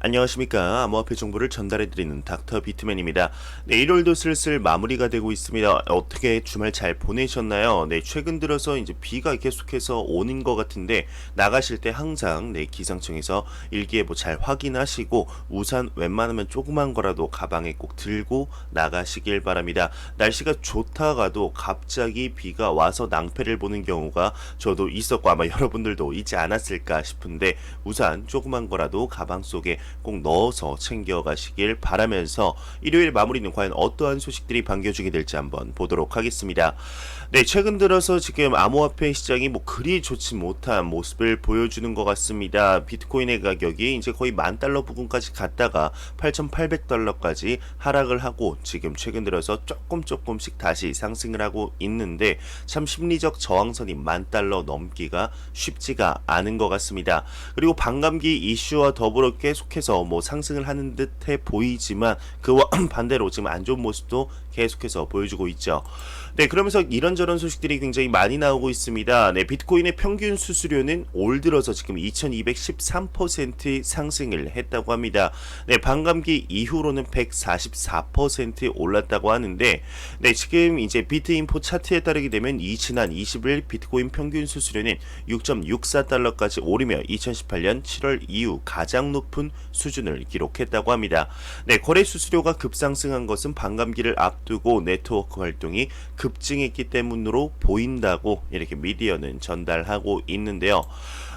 안녕하십니까. 암호화폐 정보를 전달해드리는 닥터 비트맨입니다. 네, 1월도 슬슬 마무리가 되고 있습니다. 어떻게 주말 잘 보내셨나요? 네, 최근 들어서 이제 비가 계속해서 오는 것 같은데 나가실 때 항상 기상청에서 일기예보 잘 확인하시고 우산 웬만하면 조그만 거라도 가방에 꼭 들고 나가시길 바랍니다. 날씨가 좋다가도 갑자기 비가 와서 낭패를 보는 경우가 저도 있었고 아마 여러분들도 있지 않았을까 싶은데 우산 조그만 거라도 가방 속에 꼭 넣어서 챙겨가시길 바라면서 일요일 마무리는 과연 어떠한 소식들이 반겨주게 될지 한번 보도록 하겠습니다. 네, 최근 들어서 지금 암호화폐 시장이 그리 좋지 못한 모습을 보여주는 것 같습니다. 비트코인의 가격이 이제 거의 $10,000 부근까지 갔다가 $8,800까지 하락을 하고 지금 최근 들어서 조금씩 다시 상승을 하고 있는데 참 심리적 저항선이 $10,000 넘기가 쉽지가 않은 것 같습니다. 그리고 반감기 이슈와 더불어 계속해서 상승을 하는 듯해 보이지만 그와 반대로 지금 안 좋은 모습도 계속해서 보여주고 있죠. 네, 그러면서 이런저런 소식들이 굉장히 많이 나오고 있습니다. 네, 비트코인의 평균 수수료는 올 들어서 지금 2213% 상승을 했다고 합니다. 네, 반감기 이후로는 144% 올랐다고 하는데, 네, 지금 이제 비트인포 차트에 따르게 되면 지난 20일 비트코인 평균 수수료는 6.64달러까지 오르며 2018년 7월 이후 가장 높은 수준을 기록했다고 합니다. 네, 거래 수수료가 급상승한 것은 반감기를 앞두고 네트워크 활동이 급증했기 때문으로 보인다고 이렇게 미디어는 전달하고 있는데요.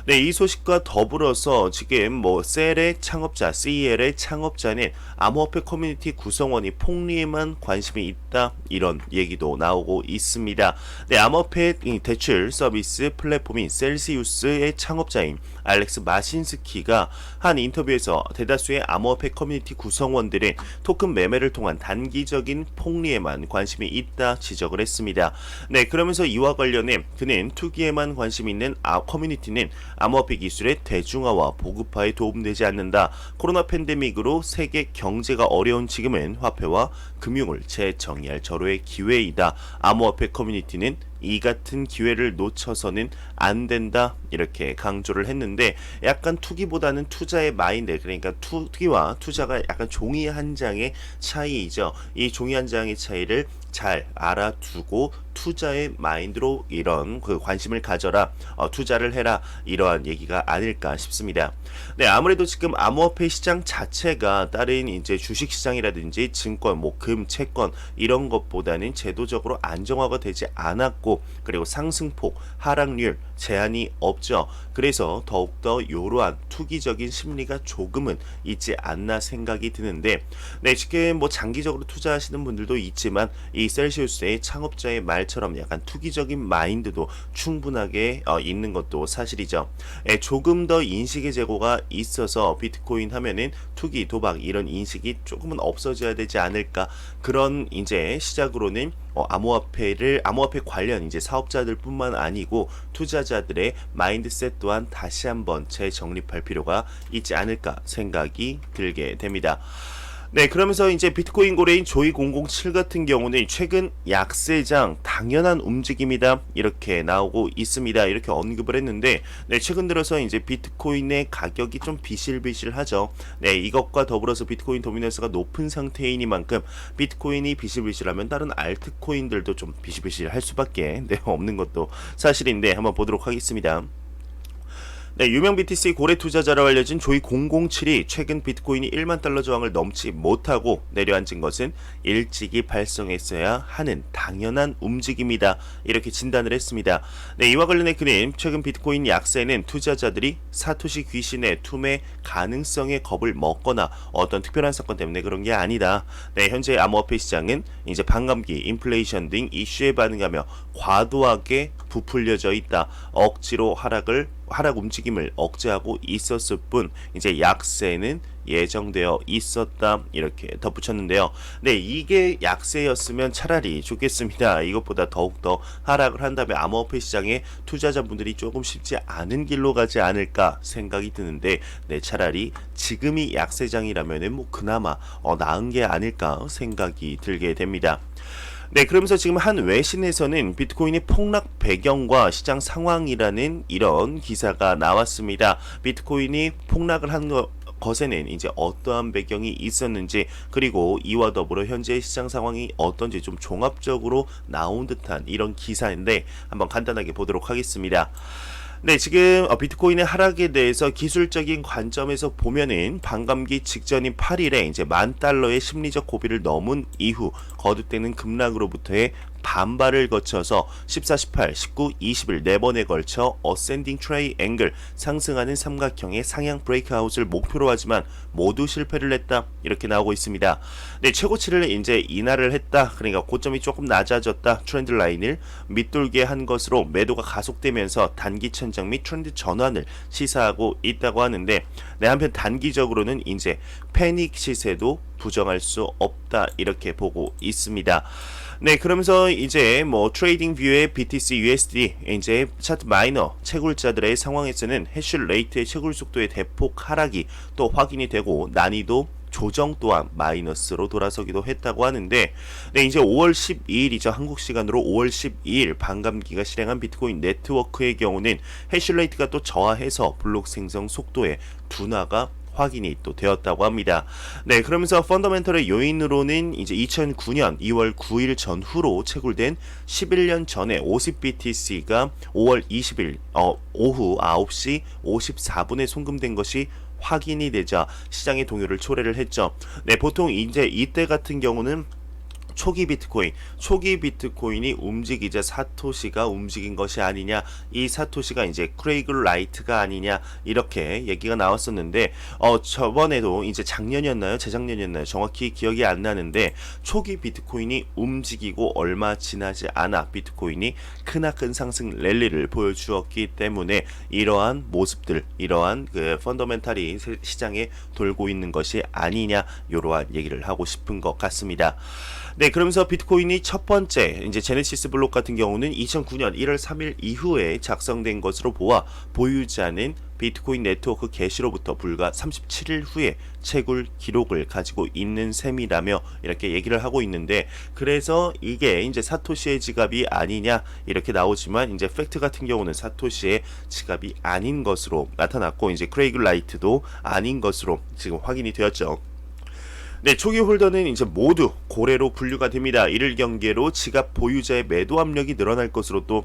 네, 이 소식과 더불어서 지금 셀의 창업자, CEL의 창업자는 암호화폐 커뮤니티 구성원이 폭리에만 관심이 있다 이런 얘기도 나오고 있습니다. 네, 암호화폐 대출 서비스 플랫폼인 셀시우스의 창업자인 알렉스 마신스키가 한 인터뷰에서 대다수의 암호화폐 커뮤니티 구성원들은 토큰 매매를 통한 단기적인 폭리에만 관심이 있다 지적을 했습니다. 네, 그러면서 이와 관련해 그는 투기에만 관심이 있는 커뮤니티는 암호화폐 기술의 대중화와 보급화에 도움되지 않는다. 코로나 팬데믹으로 세계 경제가 어려운 지금은 화폐와 금융을 재정의할 절호의 기회이다. 암호화폐 커뮤니티는 이 같은 기회를 놓쳐서는 안 된다 이렇게 강조를 했는데 약간 투기보다는 투자의 마인드, 그러니까 투기와 투자가 약간 종이 한 장의 차이이죠. 이 종이 한 장의 차이를 잘 알아두고 투자의 마인드로 이런 관심을 가져라, 투자를 해라 이러한 얘기가 아닐까 싶습니다. 네, 아무래도 지금 암호화폐 시장 자체가 다른 이제 주식 시장이라든지 증권, 금, 채권 이런 것보다는 제도적으로 안정화가 되지 않았고 그리고 상승폭, 하락률 제한이 없죠. 그래서 더욱더 이러한 투기적인 심리가 조금은 있지 않나 생각이 드는데, 네, 지금 장기적으로 투자하시는 분들도 있지만 이 셀시우스의 창업자의 말처럼 약간 투기적인 마인드도 충분하게 있는 것도 사실이죠. 조금 더 인식의 제고가 있어서 비트코인 하면은 투기, 도박 이런 인식이 조금은 없어져야 되지 않을까. 그런 이제 시작으로는 암호화폐 관련 이제 사업자들뿐만 아니고 투자자들의 마인드셋 또한 다시 한번 재정립할 필요가 있지 않을까 생각이 들게 됩니다. 네, 그러면서 이제 비트코인 거래인 조이007 같은 경우는 최근 약세장 당연한 움직임이다 이렇게 나오고 있습니다. 이렇게 언급을 했는데, 네, 최근 들어서 이제 비트코인의 가격이 좀 비실비실하죠. 네, 이것과 더불어서 비트코인 도미넌스가 높은 상태이니만큼 비트코인이 비실비실하면 다른 알트코인들도 좀 비실비실할 수밖에 없는 것도 사실인데 한번 보도록 하겠습니다. 네, 유명 BTC 고래 투자자로 알려진 조이007이 최근 비트코인이 $10,000 저항을 넘지 못하고 내려앉은 것은 일찍이 발생했어야 하는 당연한 움직임이다 이렇게 진단을 했습니다. 네, 이와 관련해 그는 최근 비트코인 약세는 투자자들이 사토시 귀신의 투매 가능성에 겁을 먹거나 어떤 특별한 사건 때문에 그런 게 아니다. 네, 현재 암호화폐 시장은 이제 반감기, 인플레이션 등 이슈에 반응하며 과도하게 부풀려져 있다. 억지로 하락 움직임을 억제하고 있었을 뿐 이제 약세는 예정되어 있었다 이렇게 덧붙였는데요. 네, 이게 약세였으면 차라리 좋겠습니다. 이것보다 더욱더 하락을 한다면 암호화폐 시장에 투자자분들이 조금 쉽지 않은 길로 가지 않을까 생각이 드는데, 네, 차라리 지금이 약세장이라면은 그나마 나은 게 아닐까 생각이 들게 됩니다. 네, 그러면서 지금 한 외신에서는 비트코인의 폭락 배경과 시장 상황이라는 이런 기사가 나왔습니다. 비트코인이 폭락을 한 거 것에는 이제 어떠한 배경이 있었는지, 그리고 이와 더불어 현재 시장 상황이 어떤지 좀 종합적으로 나온 듯한 이런 기사인데 한번 간단하게 보도록 하겠습니다. 네, 지금 비트코인의 하락에 대해서 기술적인 관점에서 보면은 반감기 직전인 8일에 이제 $10,000의 심리적 고비를 넘은 이후 거듭되는 급락으로부터의 반발을 거쳐서 14, 18, 19, 20일 4번에 걸쳐 어센딩 트라이앵글 상승하는 삼각형의 상향 브레이크아웃을 목표로 하지만 모두 실패를 했다, 이렇게 나오고 있습니다. 네, 최고치를 이제 인하를 했다. 그러니까 고점이 조금 낮아졌다. 트렌드 라인을 밑돌게 한 것으로 매도가 가속되면서 단기 천장 및 트렌드 전환을 시사하고 있다고 하는데, 네, 한편 단기적으로는 이제 패닉 시세도 부정할 수 없다, 이렇게 보고 있습니다. 네, 그러면서 이제 뭐 트레이딩 뷰의 BTC USD 이제 차트 마이너 채굴자들의 상황에서는 해시 레이트의 채굴 속도의 대폭 하락이 또 확인이 되고 난이도 조정 또한 마이너스로 돌아서기도 했다고 하는데, 네, 이제 5월 12일이죠. 한국 시간으로 5월 12일 반감기가 실행한 비트코인 네트워크의 경우는 해시레이트가 또 저하해서 블록 생성 속도의 둔화가 확인이 또 되었다고 합니다. 네, 그러면서 펀더멘털의 요인으로는 이제 2009년 2월 9일 전후로 채굴된 11년 전에 50BTC가 5월 20일 오후 9시 54분에 송금된 것이 확인이 되자 시장의 동요를 초래를 했죠. 네, 보통 이제 이때 같은 경우는 초기 비트코인이 움직이자 사토시가 움직인 것이 아니냐, 이 사토시가 이제 크레이그 라이트가 아니냐, 이렇게 얘기가 나왔었는데 저번에도 이제 작년이었나요? 재작년이었나요? 정확히 기억이 안 나는데 초기 비트코인이 움직이고 얼마 지나지 않아 비트코인이 크나큰 상승 랠리를 보여주었기 때문에 이러한 모습들, 이러한 그 펀더멘탈이 시장에 돌고 있는 것이 아니냐, 이러한 얘기를 하고 싶은 것 같습니다. 네, 그러면서 비트코인이 첫 번째 이제 제네시스 블록 같은 경우는 2009년 1월 3일 이후에 작성된 것으로 보아 보유자는 비트코인 네트워크 개시로부터 불과 37일 후에 채굴 기록을 가지고 있는 셈이라며 이렇게 얘기를 하고 있는데, 그래서 이게 이제 사토시의 지갑이 아니냐, 이렇게 나오지만 이제 팩트 같은 경우는 사토시의 지갑이 아닌 것으로 나타났고 이제 크레이그 라이트도 아닌 것으로 지금 확인이 되었죠. 네, 초기 홀더는 이제 모두 고래로 분류가 됩니다. 이를 경계로 지갑 보유자의 매도 압력이 늘어날 것으로 또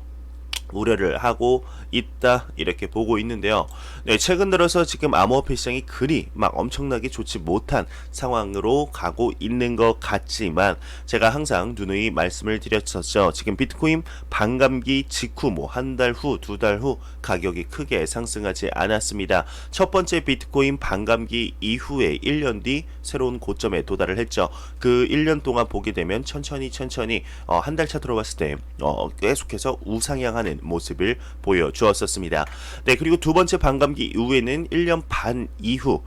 우려를 하고 있다, 이렇게 보고 있는데요. 네, 최근 들어서 지금 암호화폐 시장이 그리 막 엄청나게 좋지 못한 상황으로 가고 있는 것 같지만 제가 항상 누누이 말씀을 드렸었죠. 지금 비트코인 반감기 직후 뭐 한 달 후, 두 달 후 가격이 크게 상승하지 않았습니다. 첫 번째 비트코인 반감기 이후에 1년 뒤 새로운 고점에 도달을 했죠. 그 1년 동안 보게 되면 천천히 한 달 차 들어봤을 때 계속해서 우상향하는 모습을 보여주었었습니다. 네, 그리고 두 번째 반감기 이후에는 1년 반 이후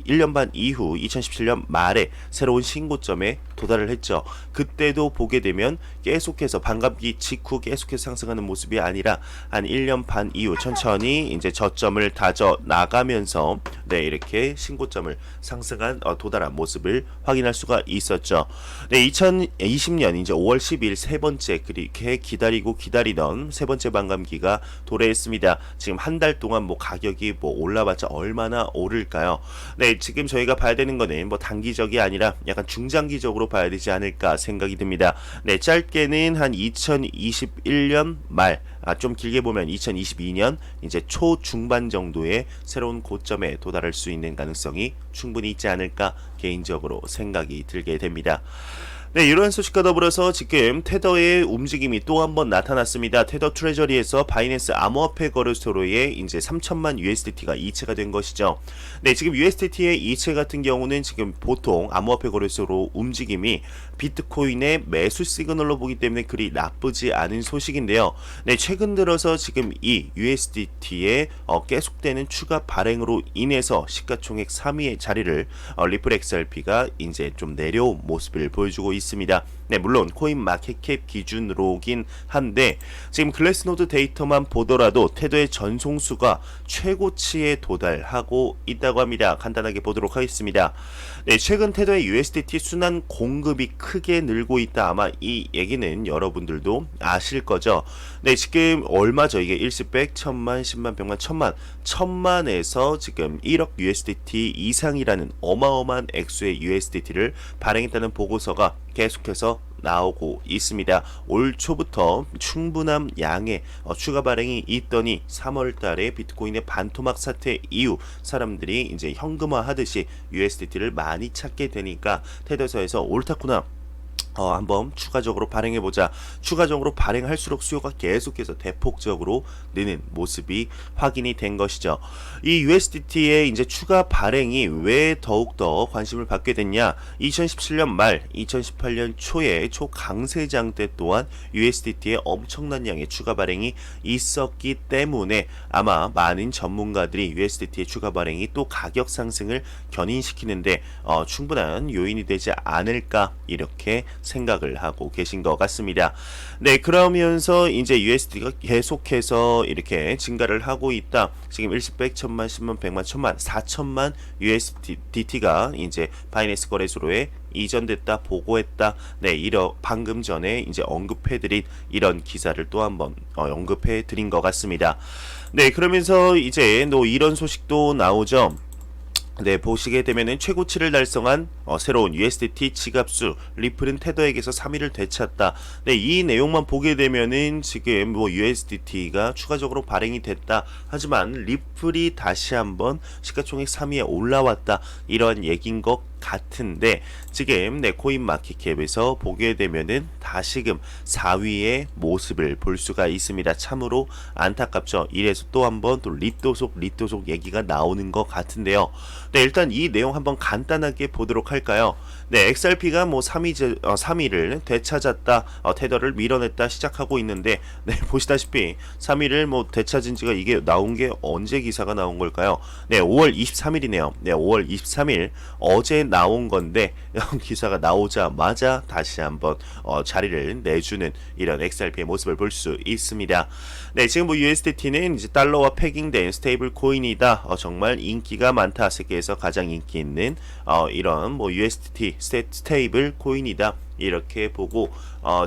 2017년 말에 새로운 신고점에 도달을 했죠. 그때도 보게 되면 계속해서 반감기 직후 계속해서 상승하는 모습이 아니라 한 1년 반 이후 천천히 이제 저점을 다져 나가면서 네, 이렇게 신고점을 상승한 도달한 모습을 확인할 수가 있었죠. 네, 2020년 이제 5월 10일 세 번째 그렇게 기다리던 세 번째 반감기가 도래했습니다. 지금 한 달 동안 뭐 가격이 뭐 올라봤자 얼마나 오를까요? 네, 지금 저희가 봐야 되는 거는 뭐 단기적이 아니라 약간 중장기적으로 봐야 되지 않을까 생각이 듭니다. 네, 짧게는 한 2021년 말, 좀 길게 보면 2022년 이제 초중반 정도의 새로운 고점에 도달할 수 있는 가능성이 충분히 있지 않을까 개인적으로 생각이 들게 됩니다. 네, 이러한 소식과 더불어서 지금 테더의 움직임이 또 한 번 나타났습니다. 테더 트레저리에서 바이낸스 암호화폐 거래소로의 이제 3천만 USDT가 이체가 된 것이죠. 네, 지금 USDT의 이체 같은 경우는 지금 보통 암호화폐 거래소로 움직임이 비트코인의 매수 시그널로 보기 때문에 그리 나쁘지 않은 소식인데요. 네, 최근 들어서 지금 이 USDT의 계속되는 추가 발행으로 인해서 시가총액 3위의 자리를 리플 XRP가 이제 좀 내려온 모습을 보여주고 있습니다. 네, 물론 코인 마켓캡 기준으로긴 한데 지금 글래스노드 데이터만 보더라도 테더의 전송수가 최고치에 도달하고 있다고 합니다. 간단하게 보도록 하겠습니다. 네, 최근 테더의 USDT 순환 공급이 크게 늘고 있다. 아마 이 얘기는 여러분들도 아실 거죠. 네, 지금 얼마죠? 이게 일시백, 천만, 10만, 100만, 천만에서 지금 1억 USDT 이상이라는 어마어마한 액수의 USDT를 발행했다는 보고서가 계속해서 나오고 있습니다. 올 초부터 충분한 양의 추가 발행이 있더니 3월 달에 비트코인의 반토막 사태 이후 사람들이 이제 현금화 하듯이 USDT를 많이 찾게 되니까 테더에서 옳다구나. 한번 추가적으로 발행해보자. 추가적으로 발행할수록 수요가 계속해서 대폭적으로 느는 모습이 확인이 된 것이죠. 이 USDT의 이제 추가 발행이 왜 더욱더 관심을 받게 됐냐? 2017년 말, 2018년 초에 초강세장 때 또한 USDT의 엄청난 양의 추가 발행이 있었기 때문에 아마 많은 전문가들이 USDT의 추가 발행이 또 가격 상승을 견인시키는데 충분한 요인이 되지 않을까 이렇게 생각을 하고 계신 것 같습니다. 네, 그러면서 이제 USD가 계속해서 이렇게 증가를 하고 있다. 지금 일시백, 천만, 10만, 100만, 천만, 4천만 USDT가 이제 바이낸스 거래소로에 이전됐다, 보고했다. 네, 방금 전에 이제 언급해드린 이런 기사를 또 한번 언급해드린 것 같습니다. 네, 그러면서 이제 이런 소식도 나오죠. 네, 보시게 되면은 최고치를 달성한 새로운 USDT 지갑수 리플은 테더에게서 3위를 되찾다. 네, 이 내용만 보게 되면은 지금 USDT가 추가적으로 발행이 됐다. 하지만 리플이 다시 한번 시가총액 3위에 올라왔다. 이런 얘기인 것 같은데 지금 코인 마켓캡에서 보게 되면은 다시금 4위의 모습을 볼 수가 있습니다. 참으로 안타깝죠. 이래서 또 한번 또 리또속 얘기가 나오는 것 같은데요. 네, 일단 이 내용 한번 간단하게 보도록 할까요? 네, XRP가 3위를 되찾았다, 테더를 밀어냈다 시작하고 있는데, 네, 보시다시피 3위를 되찾은 지가 이게 나온 게 언제 기사가 나온 걸까요? 네, 5월 23일이네요. 네, 5월 23일 어제 나온 건데 기사가 나오자마자 다시 한번 자리를 내주는 이런 XRP의 모습을 볼 수 있습니다. 네, 지금 USDT는 이제 달러와 패깅된 스테이블 코인이다. 정말 인기가 많다. 세계에서 가장 인기 있는 이런 USDT 스테이블 코인이다. 이렇게 보고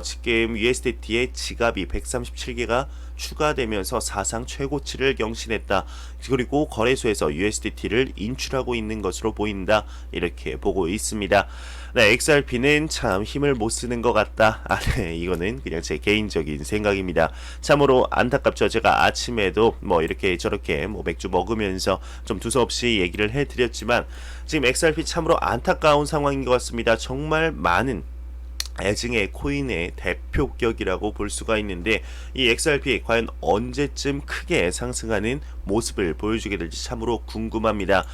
지금 USDT의 지갑이 137개가 추가되면서 사상 최고치를 경신했다. 그리고 거래소에서 USDT를 인출하고 있는 것으로 보인다. 이렇게 보고 있습니다. 네, XRP는 참 힘을 못 쓰는 것 같다. 네, 이거는 그냥 제 개인적인 생각입니다. 참으로 안타깝죠. 제가 아침에도 이렇게 저렇게 맥주 먹으면서 좀 두서없이 얘기를 해드렸지만 지금 XRP 참으로 안타까운 상황인 것 같습니다. 정말 많은 애증의 코인의 대표격이라고 볼 수가 있는데 이 XRP 과연 언제쯤 크게 상승하는 모습을 보여주게 될지 참으로 궁금합니다.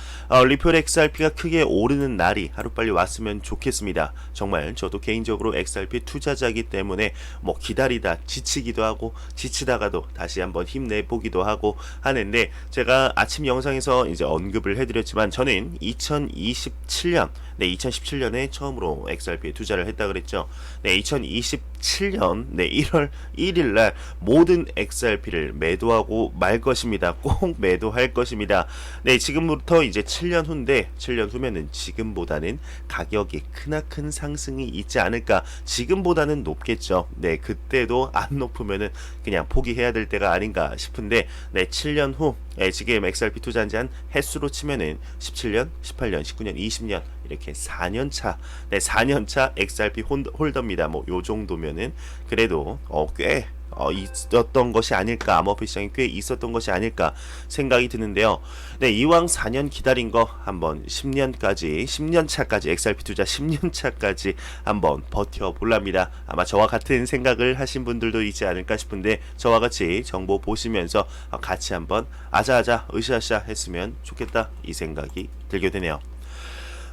리플 XRP가 크게 오르는 날이 하루빨리 왔으면 좋겠습니다. 정말 저도 개인적으로 XRP 투자자이기 때문에 기다리다 지치기도 하고 지치다가도 다시 한번 힘내보기도 하고 하는데 제가 아침 영상에서 이제 언급을 해드렸지만 저는 2017년 2017년에 처음으로 XRP에 투자를 했다 그랬죠. 네, 2027년 1월 1일 날 모든 XRP를 매도하고 말 것입니다. 꼭 매도할 것입니다. 네, 지금부터 이제 7년 후인데 7년 후면은 지금보다는 가격이 크나큰 상승이 있지 않을까. 지금보다는 높겠죠. 네, 그때도 안 높으면은 그냥 포기해야 될 때가 아닌가 싶은데 네, 7년 후 지금 XRP 투자한 지 한 횟수로 치면은 17년, 18년, 19년, 20년 이렇게 4년차, 네, 4년차 XRP 홀더입니다. 요 정도면은 그래도 꽤 있었던 것이 아닐까, 암호화폐 시장이 꽤 있었던 것이 아닐까 생각이 드는데요. 네, 이왕 4년 기다린 거 한번 10년차까지 XRP 투자 10년차까지 한번 버텨볼랍니다. 아마 저와 같은 생각을 하신 분들도 있지 않을까 싶은데 저와 같이 정보 보시면서 같이 한번 아자아자 으쌰으쌰 했으면 좋겠다 이 생각이 들게 되네요.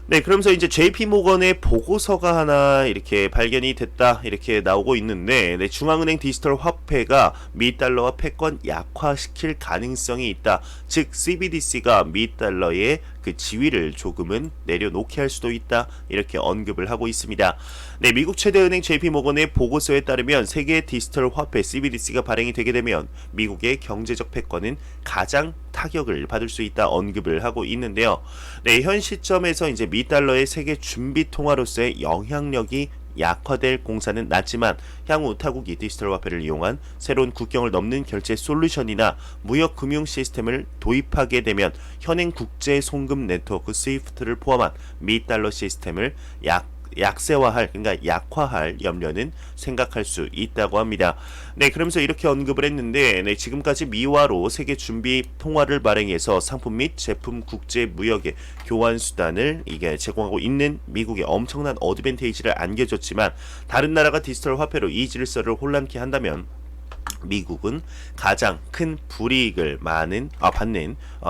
네, 그러면서 이제 JP 모건의 보고서가 하나 이렇게 발견이 됐다 이렇게 나오고 있는데, 네, 중앙은행 디지털 화폐가 미 달러와 패권 약화시킬 가능성이 있다. 즉 CBDC가 미 달러의 그 지위를 조금은 내려놓게 할 수도 있다 이렇게 언급을 하고 있습니다. 네, 미국 최대 은행 JP 모건의 보고서에 따르면 세계 디지털 화폐 CBDC가 발행이 되게 되면 미국의 경제적 패권은 가장 타격을 받을 수 있다 언급을 하고 있는데요. 네, 현 시점에서 이제 미 달러의 세계 준비 통화로서의 영향력이 약화될 공사는 낮지만 향후 타국이 디지털 화폐를 이용한 새로운 국경을 넘는 결제 솔루션이나 무역 금융 시스템을 도입하게 되면 현행 국제 송금 네트워크 스위프트를 포함한 미 달러 시스템을 약세화할, 그러니까 약화할 염려는 생각할 수 있다고 합니다. 네, 그러면서 이렇게 언급을 했는데, 네, 지금까지 미화로 세계 준비 통화를 발행해서 상품 및 제품 국제 무역의 교환 수단을 이게 제공하고 있는 미국에 엄청난 어드밴테이지를 안겨줬지만, 다른 나라가 디지털 화폐로 이 질서를 혼란케 한다면 미국은 가장 큰 불이익을 받는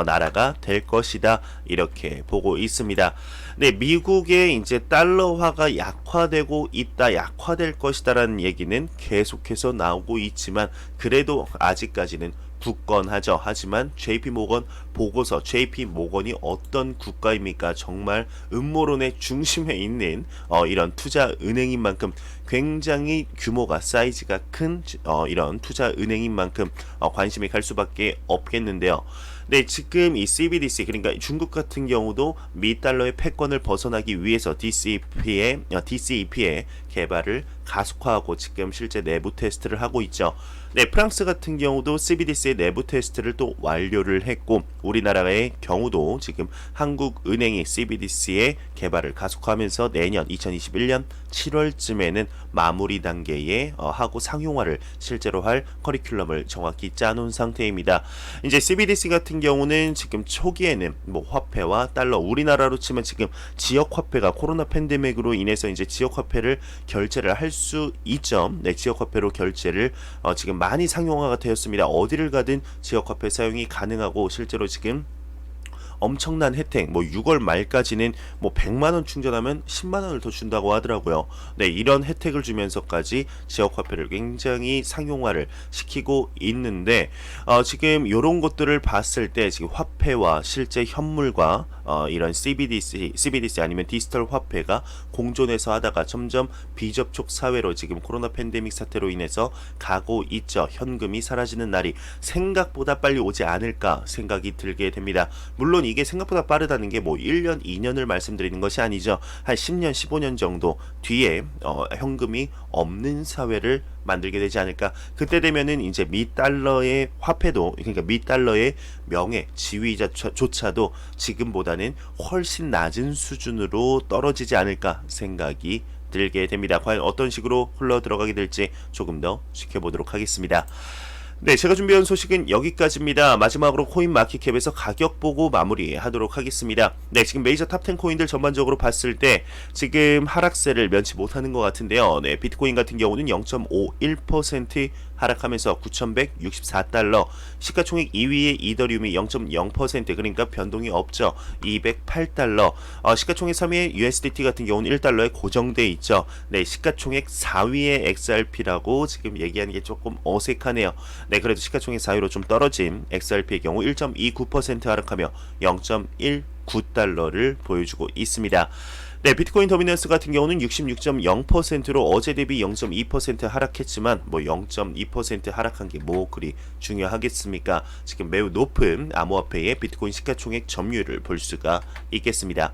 나라가 될 것이다 이렇게 보고 있습니다. 네, 미국의 이제 달러화가 약화되고 있다, 약화될 것이다라는 얘기는 계속해서 나오고 있지만 그래도 아직까지는 굳건하죠. 하지만 JP 모건 보고서, JP 모건이 어떤 국가입니까? 정말 음모론의 중심에 있는 이런 투자 은행인 만큼 굉장히 규모가 사이즈가 큰 이런 투자 은행인 만큼 관심이 갈 수밖에 없겠는데요. 네, 지금 이 CBDC, 그러니까 중국 같은 경우도 미 달러의 패권을 벗어나기 위해서 DCEP의 개발을 가속화하고 지금 실제 내부 테스트를 하고 있죠. 네, 프랑스 같은 경우도 CBDC의 내부 테스트를 또 완료를 했고, 우리나라의 경우도 지금 한국은행이 CBDC의 개발을 가속화하면서 내년 2021년 7월쯤에는 마무리 단계에 하고 상용화를 실제로 할 커리큘럼을 정확히 짜놓은 상태입니다. 이제 CBDC 같은 경우는 지금 초기에는 뭐 화폐와 달러, 우리나라로 치면 지금 지역 화폐가 코로나 팬데믹으로 인해서 이제 지역 화폐를 결제를 할 수 있죠. 네, 지역 화폐로 결제를 지금 많이 상용화가 되었습니다. 어디를 가든 지역 화폐 사용이 가능하고 실제로 지금 엄청난 혜택, 뭐 6월 말까지는 뭐 100만원 충전하면 10만원을 더 준다고 하더라고요. 네, 이런 혜택을 주면서까지 지역화폐를 굉장히 상용화를 시키고 있는데, 지금 이런 것들을 봤을 때 지금 화폐와 실제 현물과 이런 CBDC 아니면 디지털 화폐가 공존해서 하다가 점점 비접촉 사회로 지금 코로나 팬데믹 사태로 인해서 가고 있죠. 현금이 사라지는 날이 생각보다 빨리 오지 않을까 생각이 들게 됩니다. 물론 이게 생각보다 빠르다는 게 뭐 1년, 2년을 말씀드리는 것이 아니죠. 한 10년, 15년 정도 뒤에 현금이 없는 사회를 만들게 되지 않을까. 그때 되면은 이제 미 달러의 화폐도, 그러니까 미 달러의 명예, 지위조차도 지금보다는 훨씬 낮은 수준으로 떨어지지 않을까 생각이 들게 됩니다. 과연 어떤 식으로 흘러 들어가게 될지 조금 더 지켜보도록 하겠습니다. 네, 제가 준비한 소식은 여기까지입니다. 마지막으로 코인마켓캡에서 가격 보고 마무리하도록 하겠습니다. 네, 지금 메이저 탑10 코인들 전반적으로 봤을 때 지금 하락세를 면치 못하는 것 같은데요. 네, 비트코인 같은 경우는 0.51% 하락하면서 9,164달러, 시가총액 2위의 이더리움이 0.0%, 그러니까 변동이 없죠. 208달러, 시가총액 3위의 USDT 같은 경우는 1달러에 고정돼 있죠. 네, 시가총액 4위의 XRP라고 지금 얘기하는 게 조금 어색하네요. 네, 그래도 시가총액 4위로 좀 떨어진 XRP의 경우 1.29% 하락하며 0.19달러를 보여주고 있습니다. 네, 비트코인 도미넌스 같은 경우는 66.0%로 어제 대비 0.2% 하락했지만 뭐 0.2% 하락한 게 뭐 그리 중요하겠습니까? 지금 매우 높은 암호화폐의 비트코인 시가총액 점유율을 볼 수가 있겠습니다.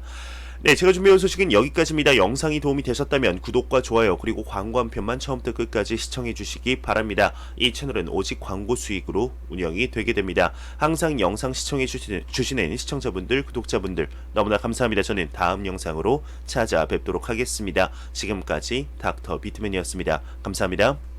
네, 제가 준비해온 소식은 여기까지입니다. 영상이 도움이 되셨다면 구독과 좋아요 그리고 광고 한 편만 처음부터 끝까지 시청해 주시기 바랍니다. 이 채널은 오직 광고 수익으로 운영이 되게 됩니다. 항상 영상 시청해 주시는 시청자분들, 구독자분들 너무나 감사합니다. 저는 다음 영상으로 찾아뵙도록 하겠습니다. 지금까지 닥터 비트맨이었습니다. 감사합니다.